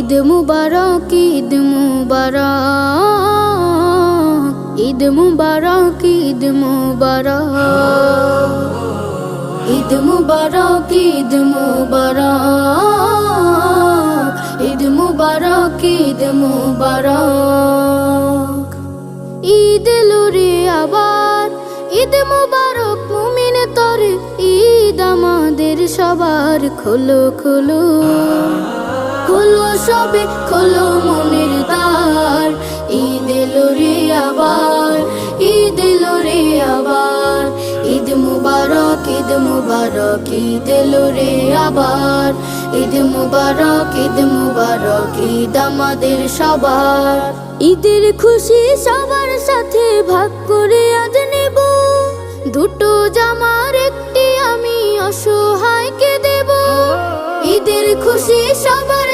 ঈদ মুবারক, ঈদ মুবারক, ঈদ মুবারক, ঈদ মুবারক, ঈদ মুবারক, ঈদ মুবারক, ঈদ মুবারক, ঈদ মুবারক। ঈদ এলো রে আবার, ঈদ মুবারক মুমিন তরে, ঈদ আমাদের সবার। খোলো খোলো খোলো সবে খোলো মনের দ্বার, ঈদ এলো রে আবার, ঈদ এলো রে আবার। ঈদ মুবারক, ঈদ মুবারক, ঈদ এলো রে আবার। ঈদ মুবারক, ঈদ মুবারক, ঈদ আমাদের সবার। ঈদের খুশি সবার সাথে ভাগ করে আজ নেব, দুটো জামার একটি আমি অসহায়কে দেব। ঈদের খুশি সবার